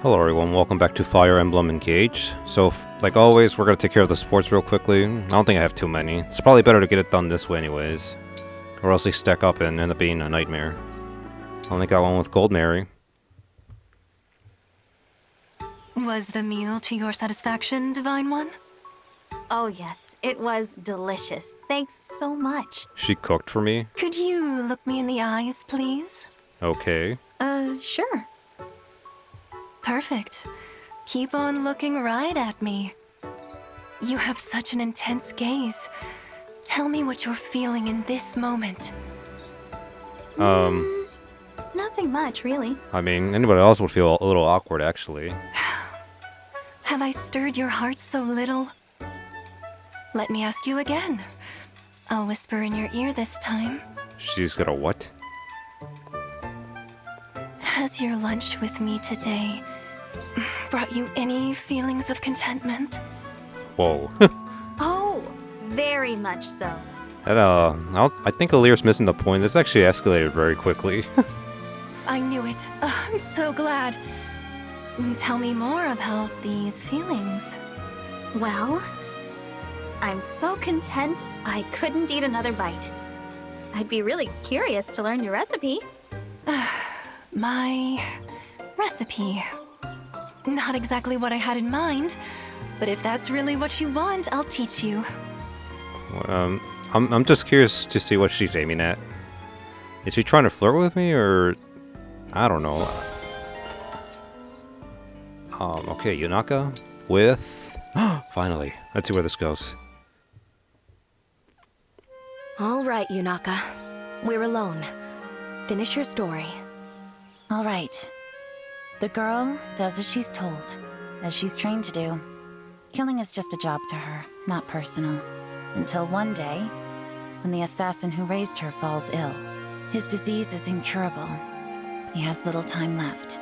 Hello everyone, welcome back to Fire Emblem Engage. So, like always, we're gonna take care of the sports real quickly. I don't think I have too many. It's probably better to get it done this way anyways. Or else they stack up and end up being a nightmare. I only got one with Gold Mary. Was the meal to your satisfaction, Divine One? Oh yes, it was delicious. Thanks so much. She cooked for me. Could you look me in the eyes, please? Okay. Sure. Perfect. Keep on looking right at me. You have such an intense gaze. Tell me what you're feeling in this moment. Nothing much, really. I mean, anybody else would feel a little awkward, actually. Have I stirred your heart so little? Let me ask you again. I'll whisper in your ear this time. She's gonna what? Has your lunch with me today brought you any feelings of contentment? Whoa. Oh, very much so. That, I think Alir's missing the point. This actually escalated very quickly. I knew it. I'm so glad. Tell me more about these feelings. Well, I'm so content I couldn't eat another bite. I'd be really curious to learn your recipe. My recipe. Not exactly what I had in mind, but if that's really what you want, I'll teach you. I'm just curious to see what she's aiming at. Is she trying to flirt with me, or... I don't know. Okay, Yunaka with... Finally. Let's see where this goes. All right, Yunaka. We're alone. Finish your story. All right. The girl does as she's told, as she's trained to do. Killing is just a job to her, not personal. Until one day, when the assassin who raised her falls ill. His disease is incurable. He has little time left.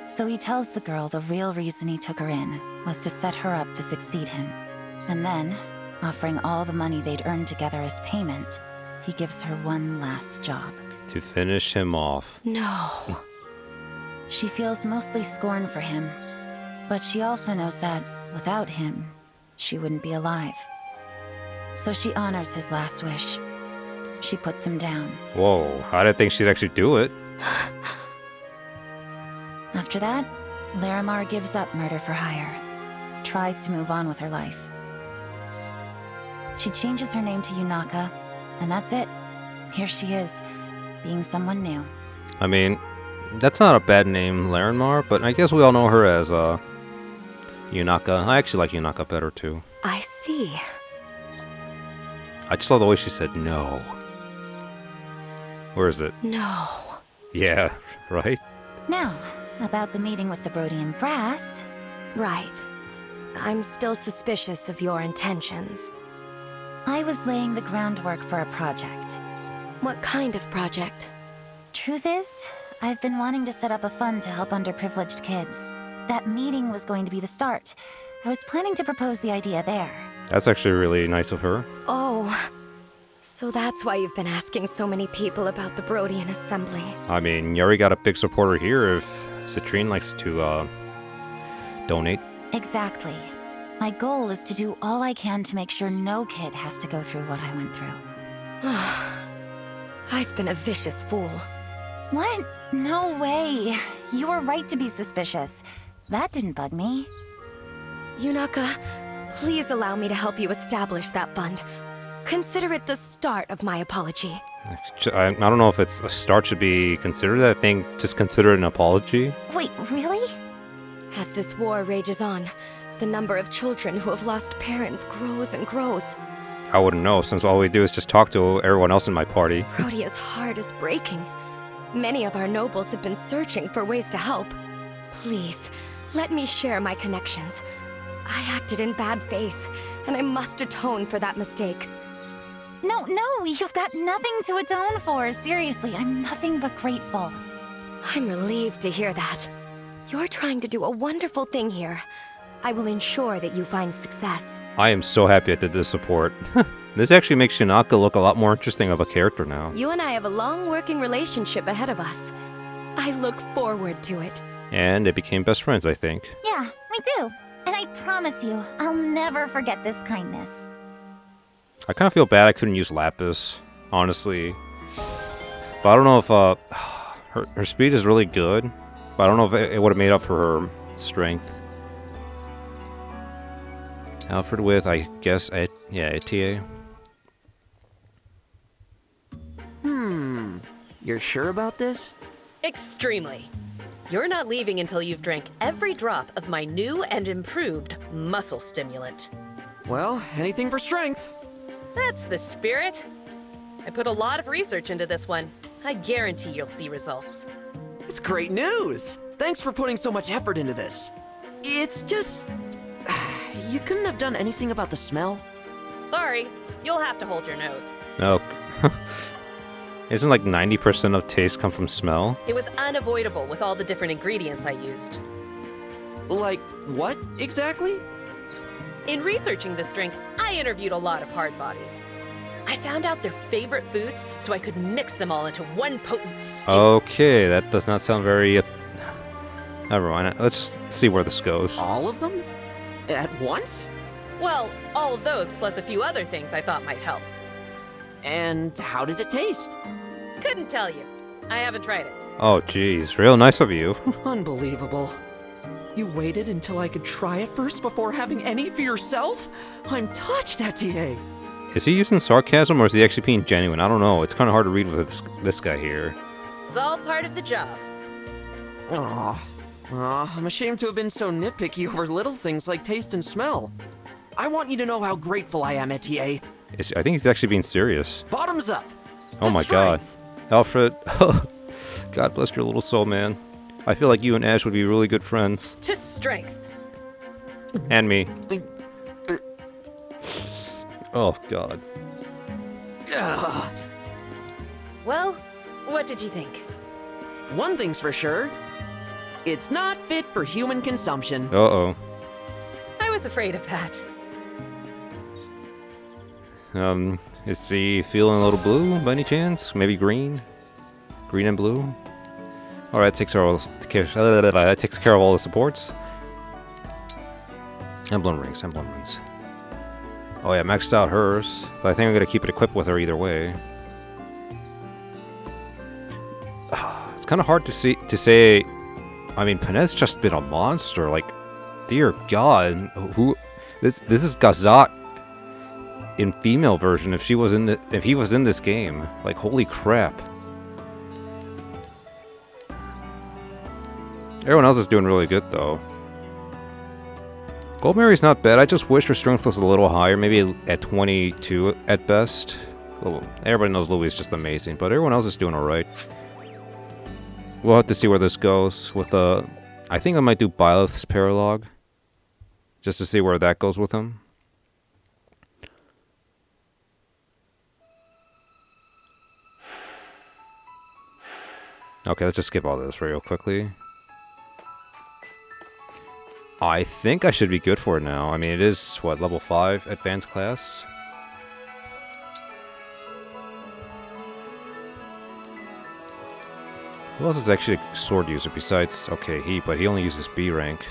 So he tells the girl the real reason he took her in was to set her up to succeed him. And then, offering all the money they'd earned together as payment, he gives her one last job. To finish him off. No. She feels mostly scorn for him, but she also knows that, without him, she wouldn't be alive. So she honors his last wish. She puts him down. Whoa, I didn't think she'd actually do it. After that, Larimar gives up murder for hire, tries to move on with her life. She changes her name to Yunaka, and that's it. Here she is, being someone new. I mean, that's not a bad name, Larimar, but I guess we all know her as, Yunaka. I actually like Yunaka better, too. I see. I just love the way she said no. Where is it? No. Yeah, right? Now, about the meeting with the Brodian brass. Right. I'm still suspicious of your intentions. I was laying the groundwork for a project. What kind of project? Truth is, I've been wanting to set up a fund to help underprivileged kids. That meeting was going to be the start. I was planning to propose the idea there. That's actually really nice of her. Oh. So that's why you've been asking so many people about the Brodian Assembly. I mean, you already got a big supporter here if Citrine likes to, donate. Exactly. My goal is to do all I can to make sure no kid has to go through what I went through. I've been a vicious fool. What? No way. You were right to be suspicious. That didn't bug me. Yunaka, please allow me to help you establish that fund. Consider it the start of my apology. I don't know if it's a start should be considered. I think just consider it an apology. Wait, really? As this war rages on, the number of children who have lost parents grows and grows. I wouldn't know, since all we do is just talk to everyone else in my party. Rhodia's heart is breaking. Many of our nobles have been searching for ways to help. Please, let me share my connections. I acted in bad faith, and I must atone for that mistake. No, you've got nothing to atone for. Seriously, I'm nothing but grateful. I'm relieved to hear that. You're trying to do a wonderful thing here. I will ensure that you find success. I am so happy I did this support. This actually makes Yunaka look a lot more interesting of a character now. You and I have a long working relationship ahead of us. I look forward to it. And they became best friends, I think. Yeah, we do. And I promise you, I'll never forget this kindness. I kind of feel bad I couldn't use Lapis, honestly. But I don't know if her speed is really good. But I don't know if it would have made up for her strength. Alfred with, I guess, ATA. You're sure about this? Extremely. You're not leaving until you've drank every drop of my new and improved muscle stimulant. Well, anything for strength. That's the spirit. I put a lot of research into this one. I guarantee you'll see results. It's great news! Thanks for putting so much effort into this. It's just... You couldn't have done anything about the smell? Sorry, you'll have to hold your nose. No. Isn't like 90% of taste come from smell? It was unavoidable with all the different ingredients I used. Like, what, exactly? In researching this drink, I interviewed a lot of hard bodies. I found out their favorite foods, so I could mix them all into one potent stew. Okay, that does not sound very... Never mind. Let's just see where this goes. All of them? At once? Well, all of those plus a few other things I thought might help. And how does it taste? Couldn't tell you. I haven't tried it. Oh, jeez. Real nice of you. Unbelievable. You waited until I could try it first before having any for yourself? I'm touched, Etier. Is he using sarcasm or is he actually being genuine? I don't know. It's kind of hard to read with this guy here. It's all part of the job. I'm ashamed to have been so nitpicky over little things like taste and smell. I want you to know how grateful I am, Etier. I think he's actually being serious. Bottoms up. Oh my god. Alfred. God bless your little soul, man. I feel like you and Ash would be really good friends. To strength. And me. Oh god. Well, what did you think? One thing's for sure. It's not fit for human consumption. Uh-oh. I was afraid of that. Is he feeling a little blue by any chance? Maybe green? Green and blue? Alright, that takes care of all the supports. Emblem rings, emblem rings. Oh yeah, maxed out hers, but I think I'm gonna keep it equipped with her either way. It's kind of hard to say. I mean, Panette's just been a monster. Like, dear God, this is Gazak in female version. If he was in this game, like, holy crap. Everyone else is doing really good though. Goldmary's not bad. I just wish her strength was a little higher, maybe at 22 at best. Well, everybody knows Louis is just amazing, but everyone else is doing alright. We'll have to see where this goes with I think I might do Byleth's Paralogue, just to see where that goes with him. Okay, let's just skip all this real quickly. I think I should be good for it now. I mean, it is, what, level 5 advanced class? Who else is actually a sword user besides... Okay, but he only uses B rank.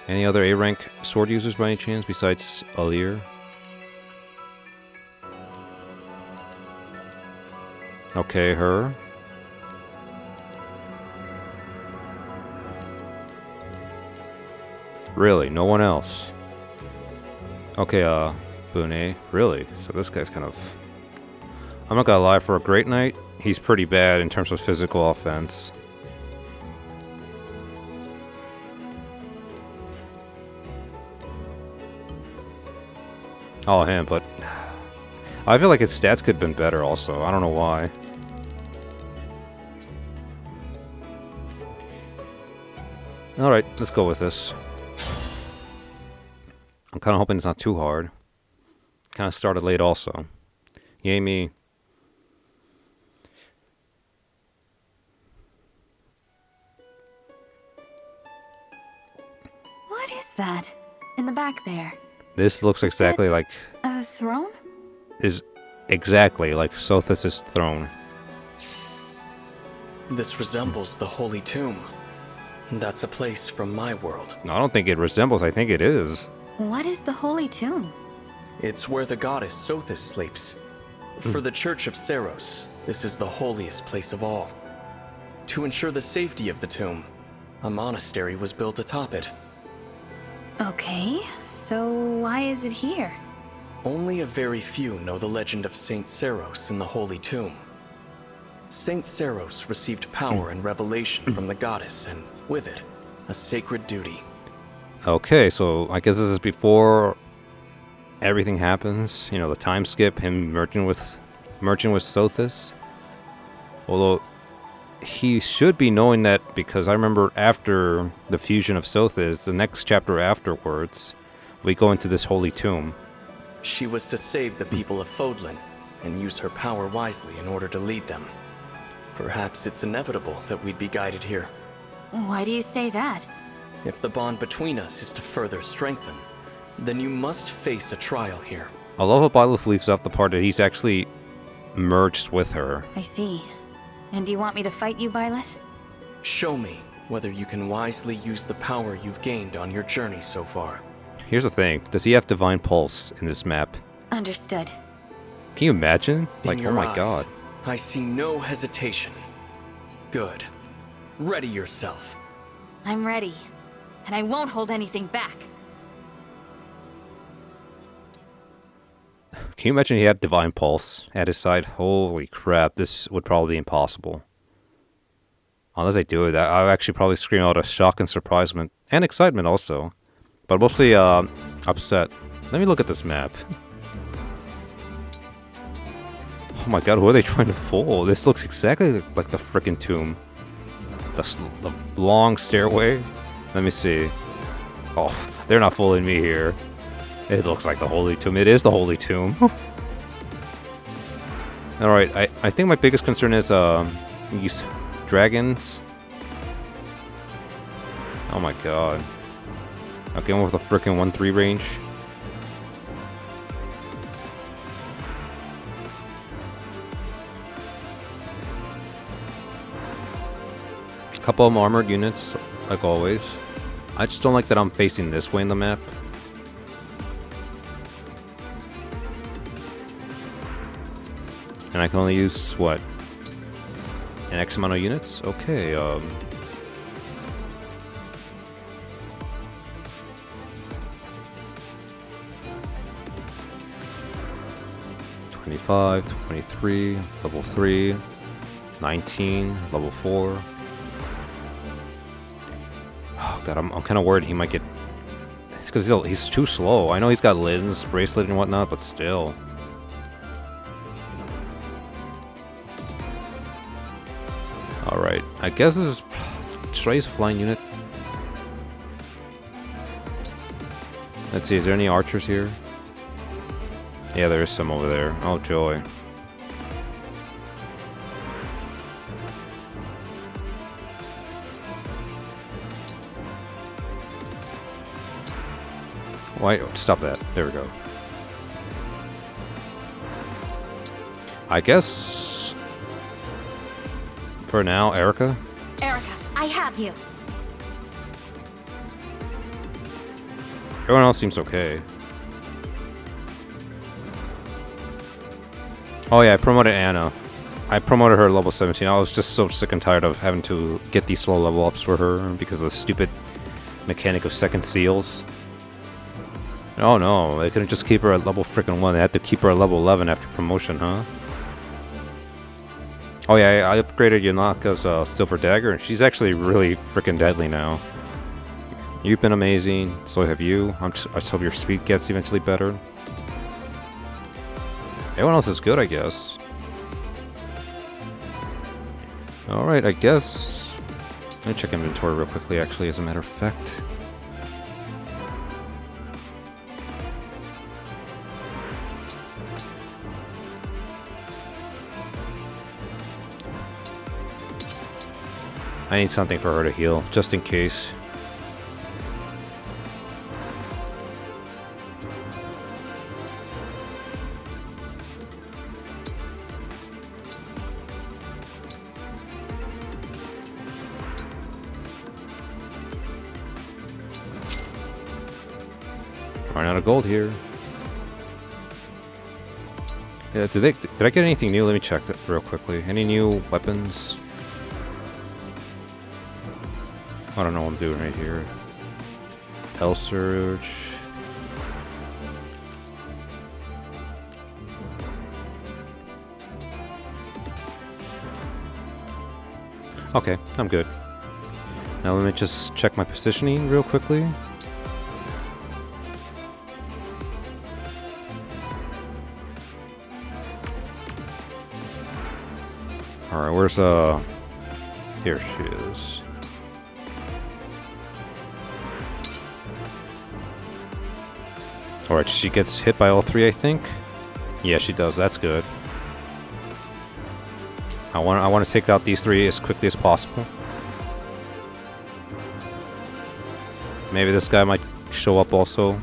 Any other A rank sword users by any chance besides Alir? Okay, her. Really? No one else? Okay, Bune. Really? So this guy's kind of... I'm not gonna lie, for a Great Knight, he's pretty bad in terms of physical offense. Oh, him, but... I feel like his stats could have been better also. I don't know why. Alright, let's go with this. I'm kind of hoping it's not too hard. Kind of started late also. Yay me. What is that? In the back there? This looks exactly like... A throne? Is exactly like Sothis' throne. This resembles the Holy Tomb. That's a place from my world. No, I don't think it resembles, I think it is. What is the Holy Tomb? It's where the goddess Sothis sleeps. For the Church of Seros, this is the holiest place of all. To ensure the safety of the tomb, a monastery was built atop it. Okay, so why is it here? Only a very few know the legend of Saint Seros in the Holy Tomb. Saint Seros received power and revelation from the goddess, and with it, a sacred duty. Okay, so I guess this is before everything happens. You know, the time skip, him merging with Sothis. Although he should be knowing that, because I remember after the fusion of Sothis, the next chapter afterwards, we go into this holy tomb. She was to save the people of Fodlan and use her power wisely in order to lead them. Perhaps it's inevitable that we'd be guided here. Why do you say that? If the bond between us is to further strengthen, then you must face a trial here. I love how Byleth leaves off the part that he's actually merged with her. I see. And do you want me to fight you, Byleth? Show me whether you can wisely use the power you've gained on your journey so far. Here's the thing, does he have Divine Pulse in this map? Understood. Can you imagine? In Like, your oh my eyes, god. I see no hesitation. Good. Ready yourself. I'm ready. And I won't hold anything back. Can you imagine he had Divine Pulse at his side? Holy crap, this would probably be impossible. Unless I do it, I would actually probably scream out of shock and surprisement. And excitement also. But mostly, upset. Let me look at this map. Oh my god, who are they trying to fool? This looks exactly like the frickin' tomb. The long stairway. Let me see. Oh, they're not fooling me here. It looks like the Holy Tomb. It is the Holy Tomb. Alright, I think my biggest concern is these dragons. Oh my god. Okay, I'm with a frickin' 1-3 range. Couple of armored units, like always. I just don't like that I'm facing this way in the map. And I can only use, what? An X amount of units? Okay, 25, 23, level 3, 19, level 4. Oh god, I'm kind of worried he might get... It's because he's too slow. I know he's got lens, bracelet, and whatnot, but still. Alright, I guess this is... Should I use a flying unit? Let's see, is there any archers here? Yeah, there is some over there. Oh, joy. Why? Stop that. There we go. I guess... For now, Erica? Erica, I have you. Everyone else seems okay. Oh yeah, I promoted Anna. I promoted her level 17. I was just so sick and tired of having to get these slow level ups for her because of the stupid mechanic of second seals. Oh no, they couldn't just keep her at level frickin' 1. They had to keep her at level 11 after promotion, huh? Oh yeah, I upgraded Yanaka's Silver Dagger, and she's actually really frickin' deadly now. You've been amazing, so have you. I just hope your speed gets eventually better. Everyone else is good, I guess. Alright, I guess... Let me check inventory real quickly, actually, as a matter of fact. I need something for her to heal, just in case. Running out of gold here. Yeah, did I get anything new? Let me check that real quickly. Any new weapons? I don't know what I'm doing right here. Hell Surge. Okay, I'm good. Now let me just check my positioning real quickly. Alright, where's here she is. Alright, she gets hit by all three, I think. Yeah, she does. That's good. I want to take out these three as quickly as possible. Maybe this guy might show up also.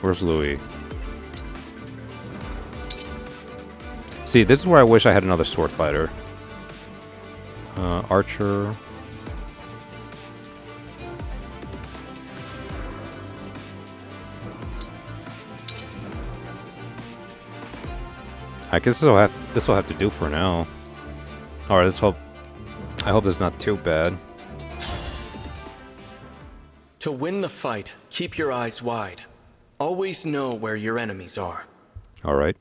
Where's Louis? See, this is where I wish I had another sword fighter. Archer. I guess this will have to do for now. All right, let's hope. I hope it's not too bad. To win the fight, keep your eyes wide. Always know where your enemies are. All right.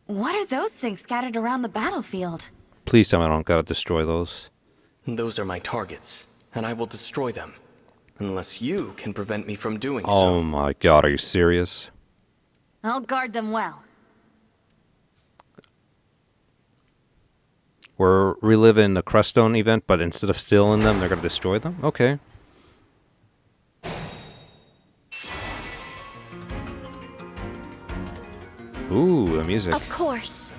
What are those things scattered around the battlefield? Please tell me I don't gotta destroy those. Those are my targets, and I will destroy them. Unless you can prevent me from doing so. Oh my god, are you serious? I'll guard them well. We're reliving the Creststone event, but instead of stealing them, they're gonna destroy them? Okay. Ooh, the music. Of course.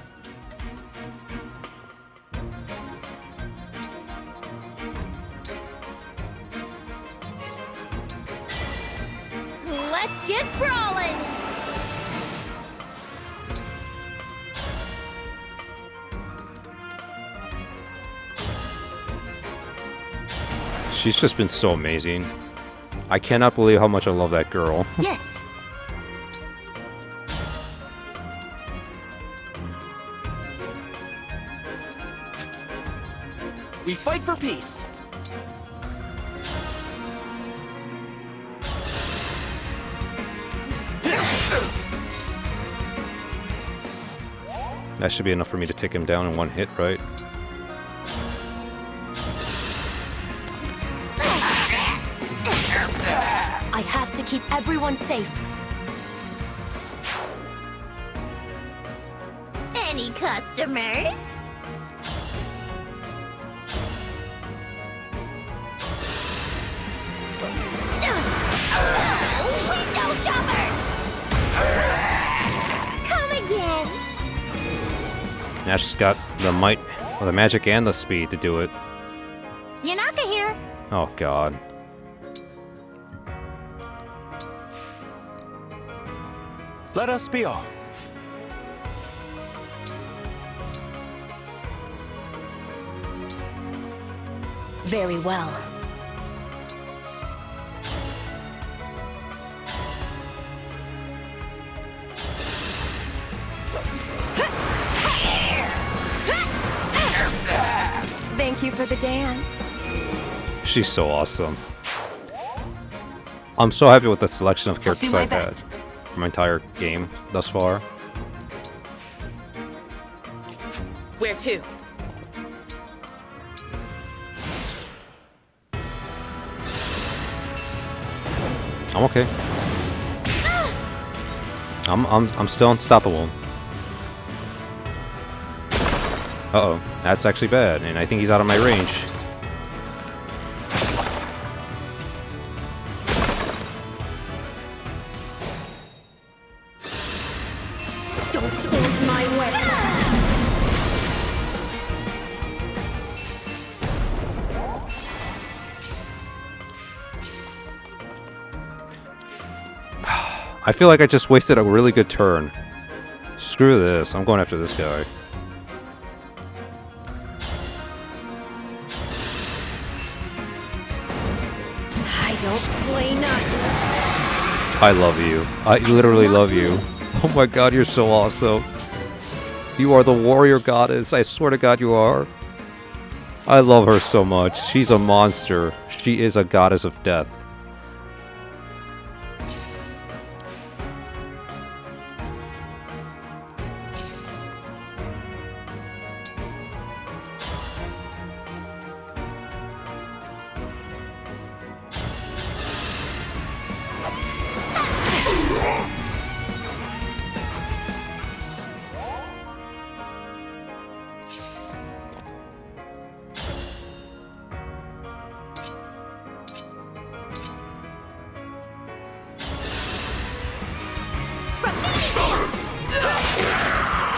Let's get brawling! She's just been so amazing. I cannot believe how much I love that girl. Yes. We fight for peace. That should be enough for me to take him down in one hit, right? I have to keep everyone safe. Any customers? Window jumpers! Come again! Now she's got the might, or the magic and the speed to do it. Yanaka here. Oh god. Let us be off. Very well. Thank you for the dance. She's so awesome. I'm so happy with the selection of characters I've had for my entire game thus far. Where to? I'm okay. I'm still unstoppable. Uh-oh, that's actually bad, and I think he's out of my range. Don't stand in my way! I feel like I just wasted a really good turn. Screw this, I'm going after this guy. I love you. I literally love you. Oh my god, you're so awesome. You are the warrior goddess. I swear to god you are. I love her so much. She's a monster. She is a goddess of death.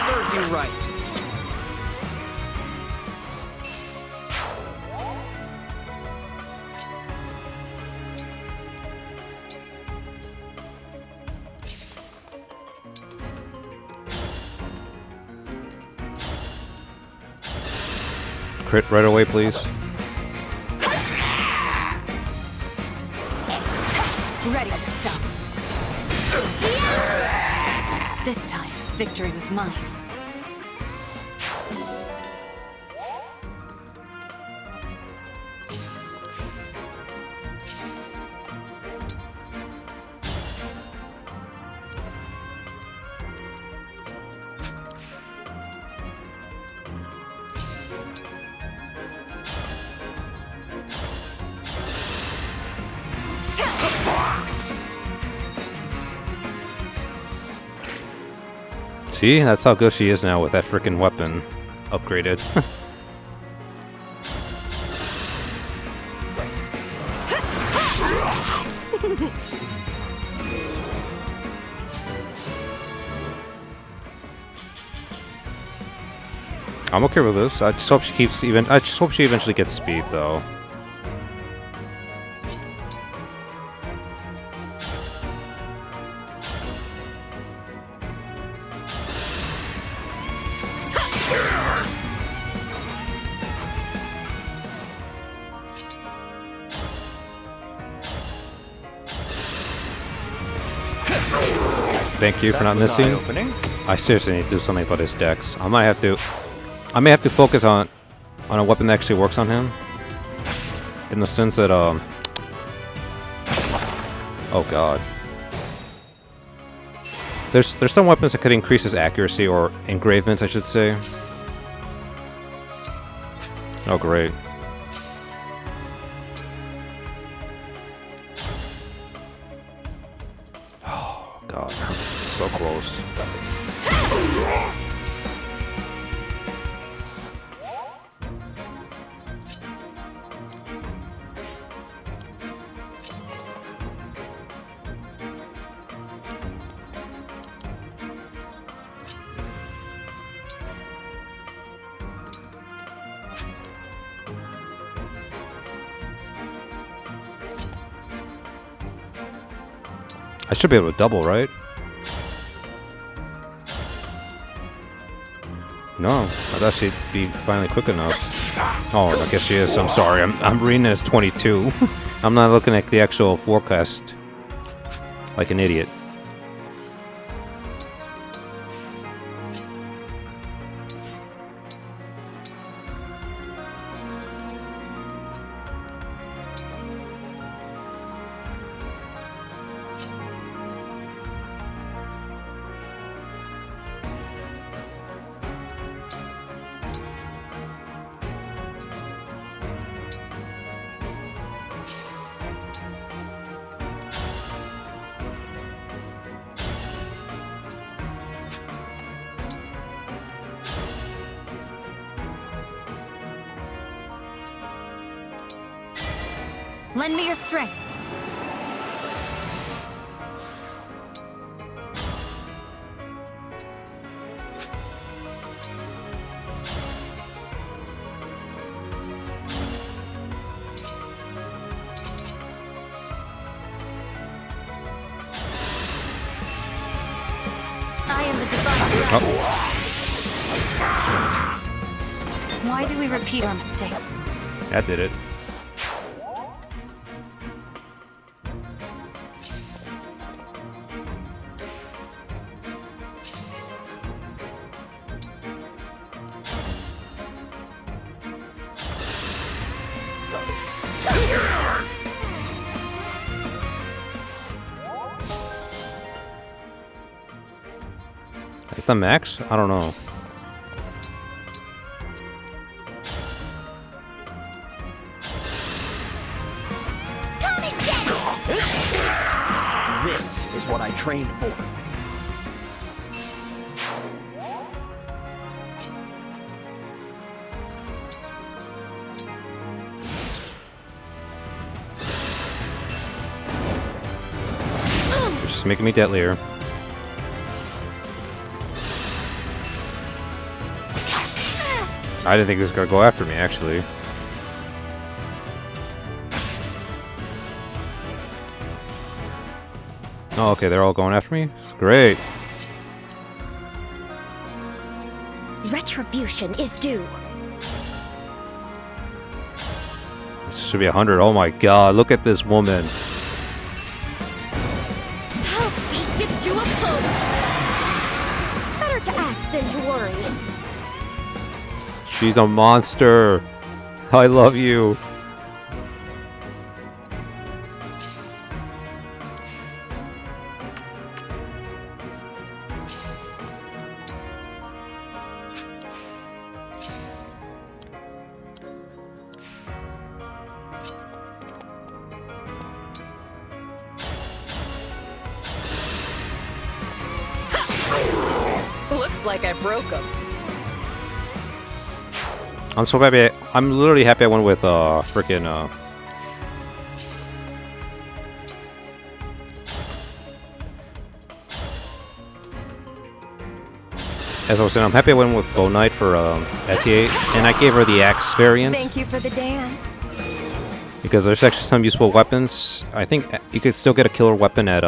Serves you right. Crit right away, please. Ready yourself. This time, victory was mine. See? That's how good she is now with that freaking weapon upgraded. I'm okay with this. I just hope she keeps I just hope she eventually gets speed though. Thank you for not missing. I seriously need to do something about his dex. I may have to focus on a weapon that actually works on him. In the sense that oh god. There's some weapons that could increase his accuracy, or engravements I should say. Oh great. Oh god. So close. I should be able to double, right? No, I thought she'd be finally quick enough. Oh, I guess she is. I'm sorry. I'm reading it as 22. I'm not looking at the actual forecast like an idiot. Lend me your strength. I am the divine. Oh. Why do we repeat our mistakes? That did it. that the max? I don't know. This is what I trained for. You're just making me deadlier. I didn't think he was gonna go after me, actually. Oh, okay, they're all going after me? Great. Retribution is due. This should be 100. Oh my god, look at this woman. How beat you opponent. Better to act than to worry. She's a monster. I love you. Looks like I broke him. I'm so happy. I'm literally happy I went with freaking as I was saying, I'm happy I went with Bow Knight for Etier, and I gave her the axe variant. Thank you for the dance. Because there's actually some useful weapons. I think you could still get a killer weapon at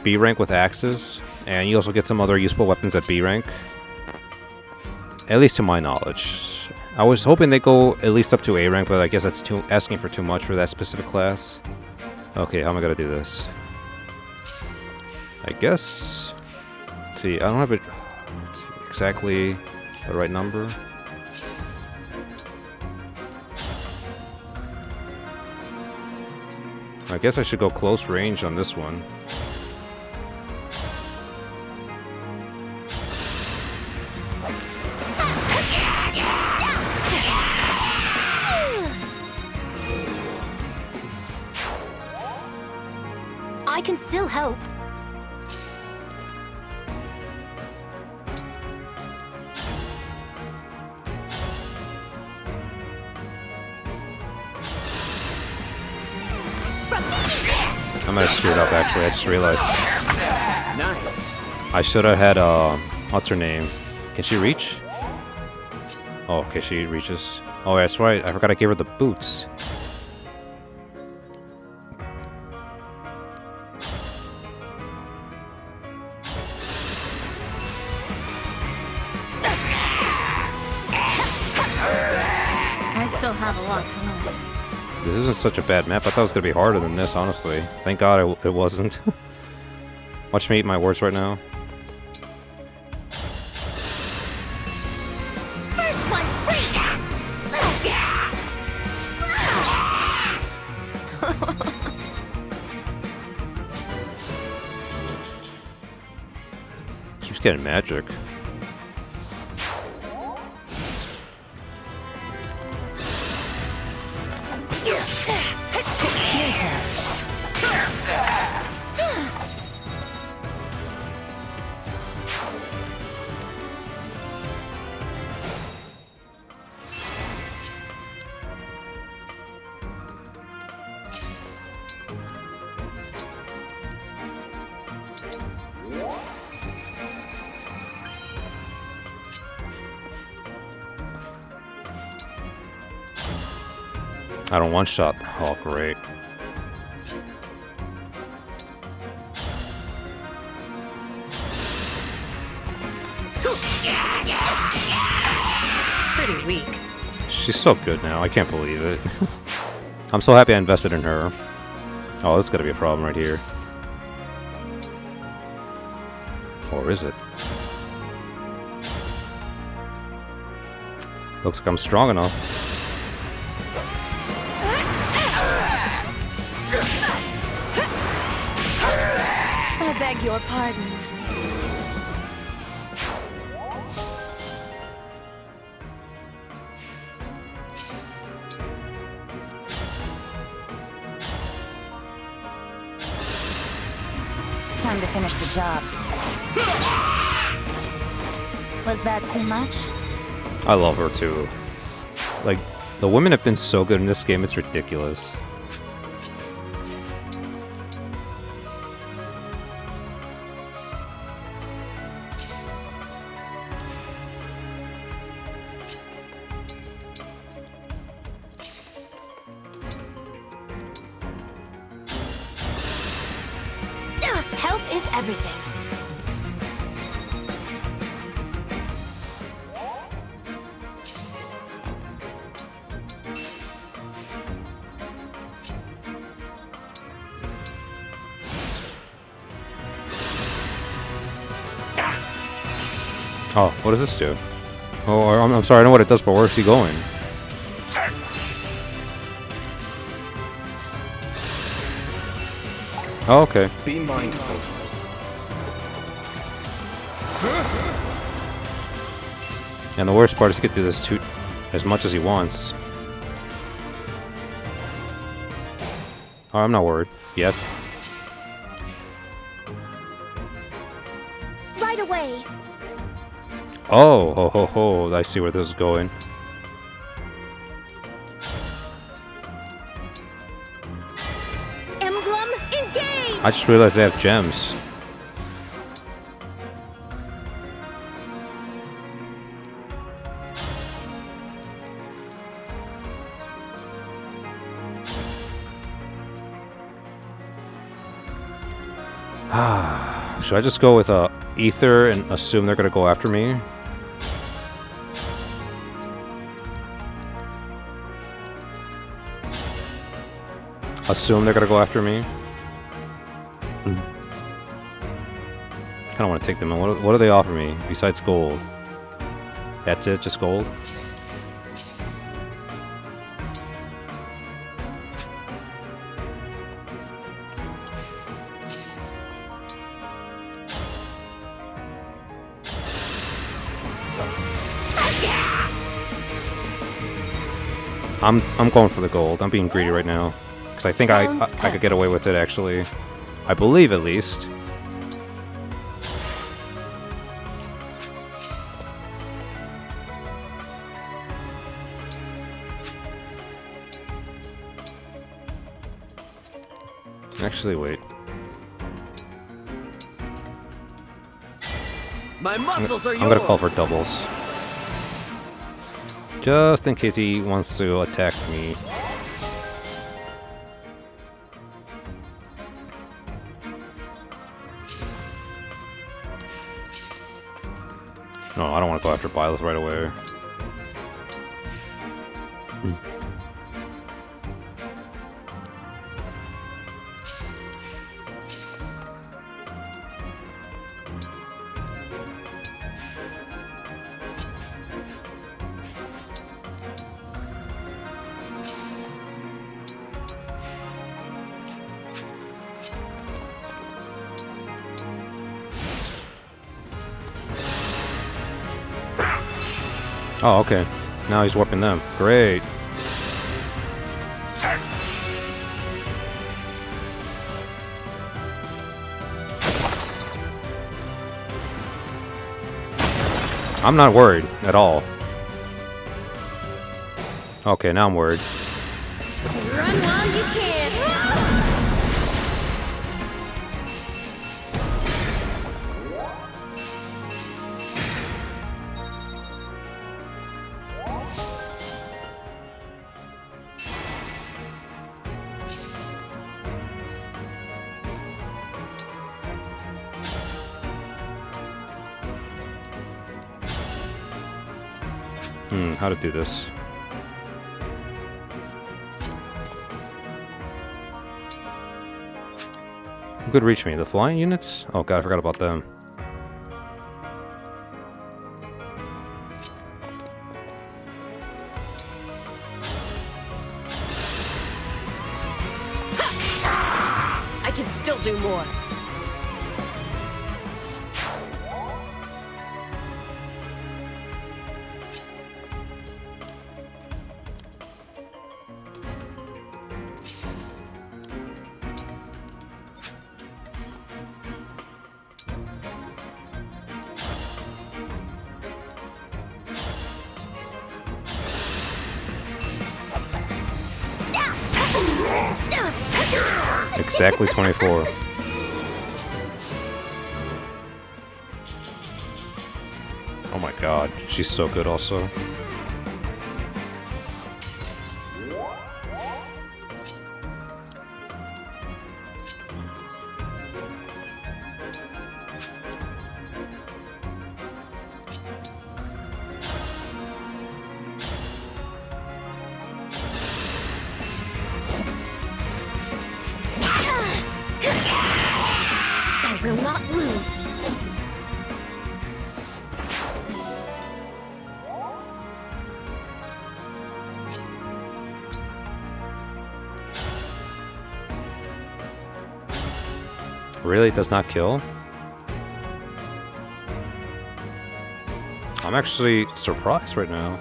B rank with axes, and you also get some other useful weapons at B rank. At least to my knowledge. I was hoping they go at least up to A rank, but I guess that's asking for too much for that specific class. Okay, how am I gonna do this? I guess. Let's see, I don't have it exactly the right number. I guess I should go close range on this one. I can still help. I might have screwed up actually, I just realized. Nice. I should have had, what's her name? Can she reach? Oh, okay, she reaches. Oh, that's right, I forgot I gave her the boots. I still have a lot to learn. This isn't such a bad map. I thought it was going to be harder than this, honestly. Thank God it wasn't. Watch me eat my words right now. First one's free! Keeps getting magic. I don't one-shot. Oh, great. Pretty weak. She's so good now. I can't believe it. I'm so happy I invested in her. Oh, this is going to be a problem right here. Or is it? Looks like I'm strong enough. I beg your pardon. Time to finish the job. Was that too much? I love her too. Like, the women have been so good in this game, it's ridiculous. Health is everything. Oh, what does this do? Oh, I'm sorry, I know what it does, but where's he going? Oh, okay. Be mindful. And the worst part is he could do this too, as much as he wants. Oh, I'm not worried yet. Right away. Oh, ho ho ho! I see where this is going. Emblem, engage! I just realized they have gems. Should I just go with Ether and assume they're gonna go after me? Assume they're gonna go after me? Kinda wanna take them in. What do they offer me besides gold? That's it? Just gold? I'm going for the gold. I'm being greedy right now. Because I think I could get away with it, actually. I believe, at least. Actually, wait. My muscles are yours. I'm gonna call for doubles. Just in case he wants to attack me. No, I don't want to go after Byleth right away. Oh, okay. Now he's warping them. Great. I'm not worried at all. Okay, now I'm worried. Run while you can. How to do this. Who could reach me? The flying units? Oh god, I forgot about them. I can still do more. Exactly 24. Oh my god, she's so good also. I will not lose. Really? It does not kill? I'm actually surprised right now.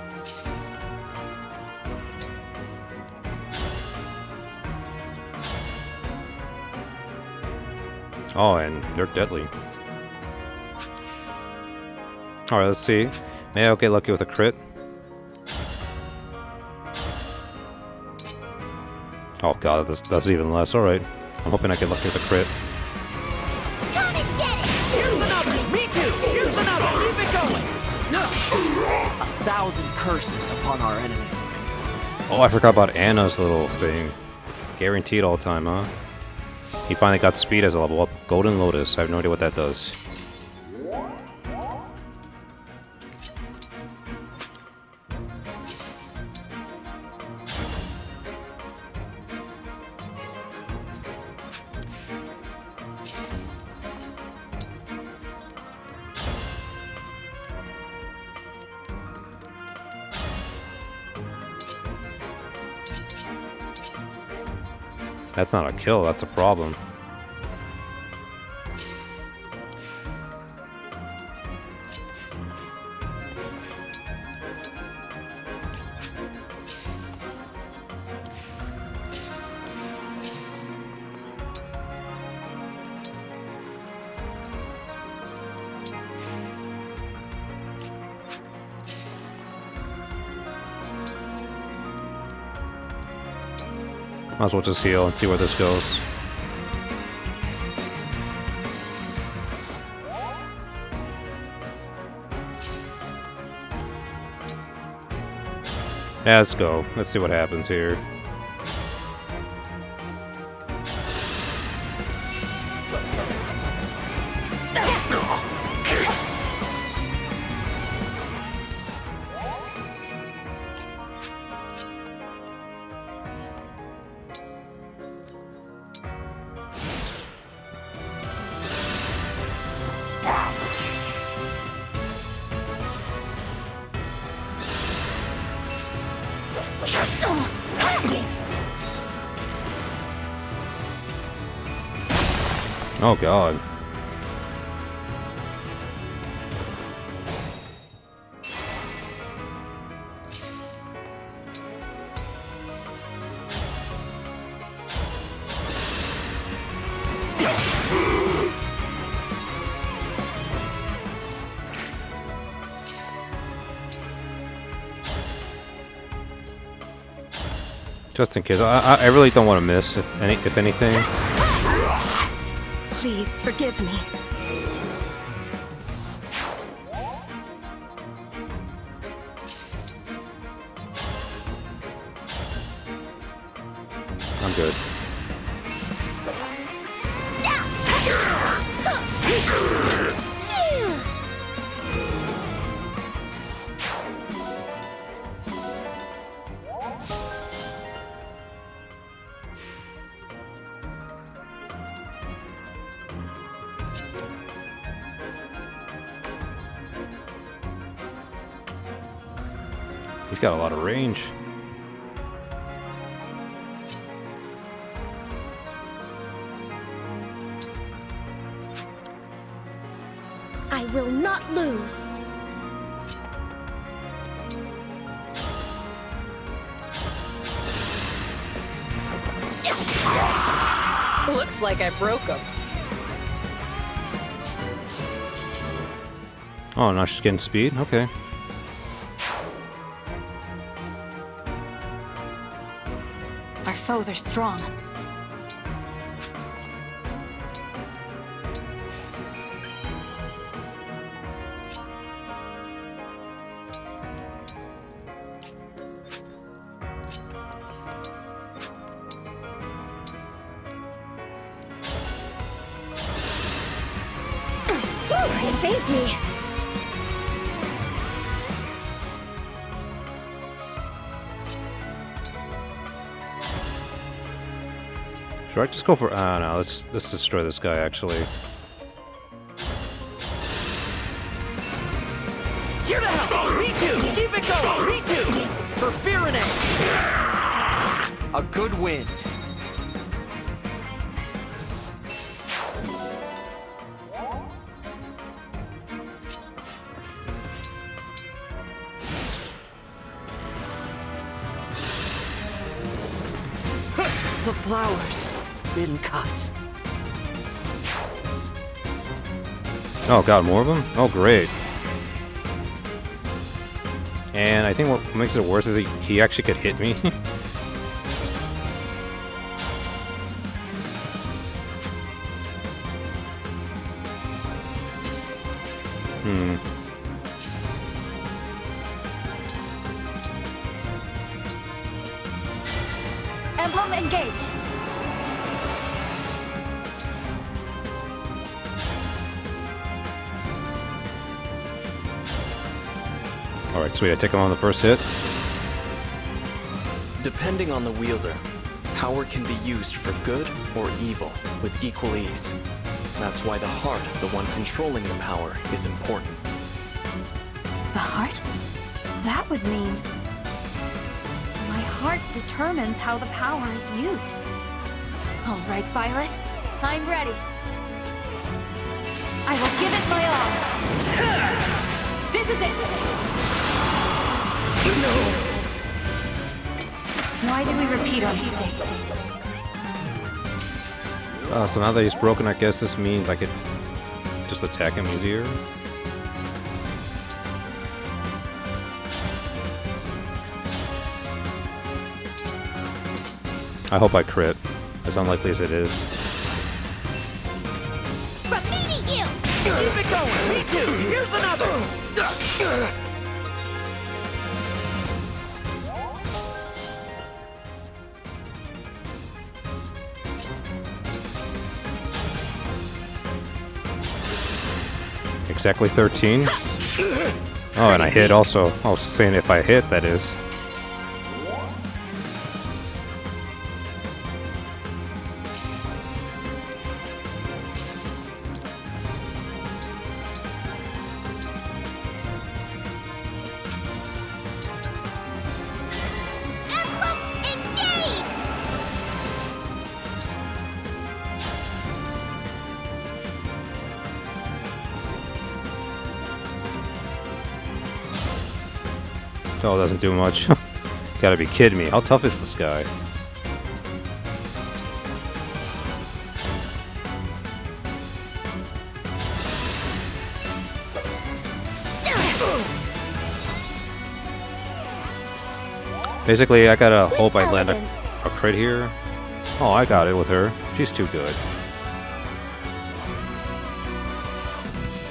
Oh, and they're deadly. Alright, let's see. Maybe I'll get lucky with a crit. Oh god, that's even less. Alright. I'm hoping I get lucky with a crit. Come and get it! Here's another! Me too! Here's another! Keep it going! No! 1,000 curses upon our enemy. Oh, I forgot about Anna's little thing. Guaranteed all the time, huh? He finally got speed as a level up. Golden Lotus. I have no idea what that does. That's not a kill, that's a problem. Might as well just heal and see where this goes. Yeah, let's go. Let's see what happens here. Oh god. Just in case. I really don't want to miss, if anything. Please forgive me. I'm good. He's got a lot of range. I will not lose. Looks like I broke him. Oh, now she's getting speed? Okay. Our foes are strong. saved me. Should I just go for... no, let's destroy this guy, actually. Here to help! Me too! Keep it going! Me too! For fear and a good wind. The flowers been cut. Oh god, more of them? Oh great. And I think what makes it worse is he actually could hit me. Emblem, engage! Alright, sweet, I take him on the first hit. Depending on the wielder, power can be used for good or evil with equal ease. That's why the heart, the one controlling the power, is important. The heart? That would mean... my heart determines how the power is used. All right, Byleth, I'm ready. I will give it my all. This is it! No! Why do we repeat our mistakes? So now that he's broken, I guess this means I could just attack him easier. I hope I crit, as unlikely as it is. From me to you! Keep it going! Me too! Here's another! Exactly 13. Oh, and I hit also. I was saying if I hit, that is. Oh, it doesn't do much. Gotta be kidding me. How tough is this guy? Basically, I gotta hope I land a crit here. Oh, I got it with her. She's too good.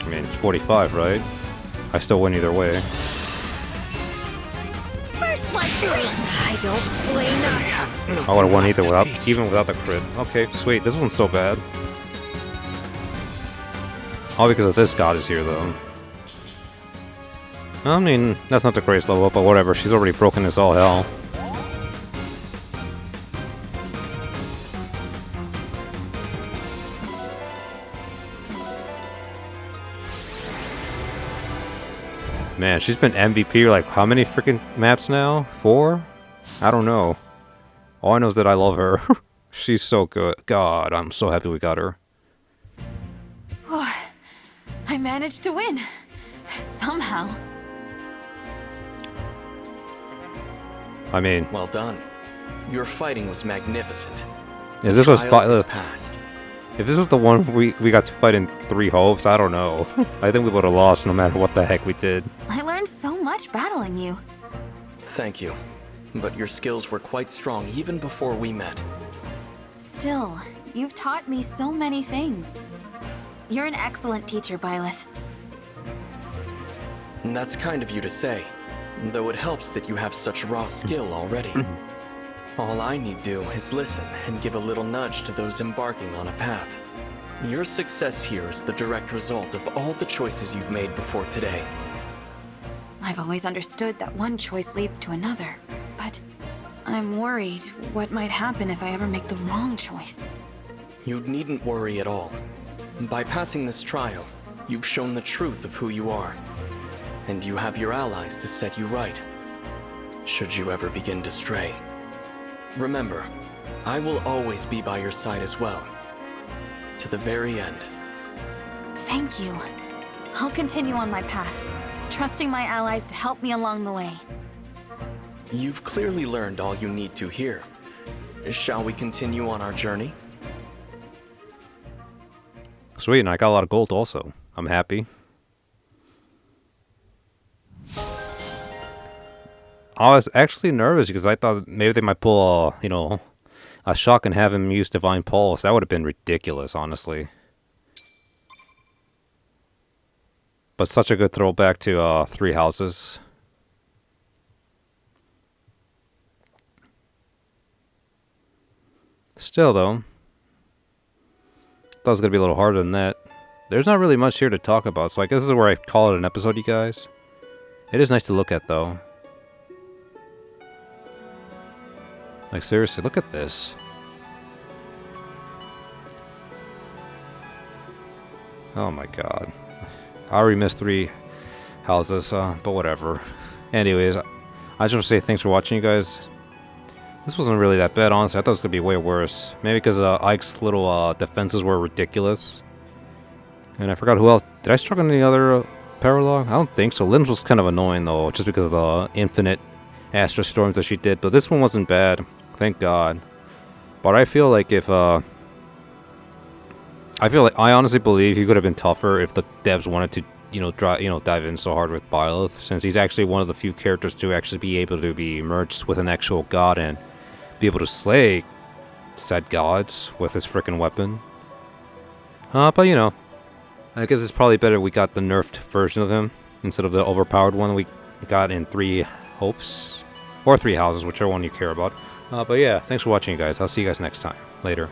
I mean, it's 45, right? I still win either way. I don't play nice. I would have won even without the crit. Okay, sweet. This one's so bad. All because of this god is here, though. I mean, that's not the greatest level up, but whatever. She's already broken as all hell. Man, she's been MVP like how many freaking maps now? 4? I don't know. All I know is that I love her. She's so good. God, I'm so happy we got her. Oh, I managed to win. Somehow. I mean... Well done. Your fighting was magnificent. Yeah, this was past. If this was the one we got to fight in 3 hopes, I don't know. I think we would have lost no matter what the heck we did. I learned so much battling you. Thank you. But your skills were quite strong even before we met. Still, you've taught me so many things. You're an excellent teacher, Byleth. And that's kind of you to say, though it helps that you have such raw skill already. All I need do is listen and give a little nudge to those embarking on a path. Your success here is the direct result of all the choices you've made before today. I've always understood that one choice leads to another, but I'm worried what might happen if I ever make the wrong choice. You needn't worry at all. By passing this trial, you've shown the truth of who you are. And you have your allies to set you right, should you ever begin to stray. Remember, I will always be by your side as well. To the very end. Thank you. I'll continue on my path, trusting my allies to help me along the way. You've clearly learned all you need to here. Shall we continue on our journey? Sweet, and I got a lot of gold also. I'm happy. I was actually nervous because I thought maybe they might pull a shock and have him use Divine Pulse. That would have been ridiculous, honestly. But such a good throwback to Three Houses. Still, though, thought it was going to be a little harder than that. There's not really much here to talk about, so I guess this is where I call it an episode, you guys. It is nice to look at, though. Like, seriously, look at this. Oh my god. I already missed Three Houses, but whatever. Anyways, I just want to say thanks for watching, you guys. This wasn't really that bad, honestly. I thought it was going to be way worse. Maybe because Ike's little defenses were ridiculous. And I forgot who else. Did I struggle on any other Paralogue? I don't think so. Lynn's was kind of annoying, though, just because of the infinite Astro Storms that she did. But this one wasn't bad. Thank God. But I feel like if... I honestly believe he could have been tougher if the devs wanted to, dive in so hard with Byleth, since he's actually one of the few characters to actually be able to be merged with an actual god and be able to slay said gods with his frickin' weapon. But I guess it's probably better we got the nerfed version of him instead of the overpowered one we got in Three Hopes or Three Houses, whichever one you care about. But yeah, thanks for watching, you guys. I'll see you guys next time. Later.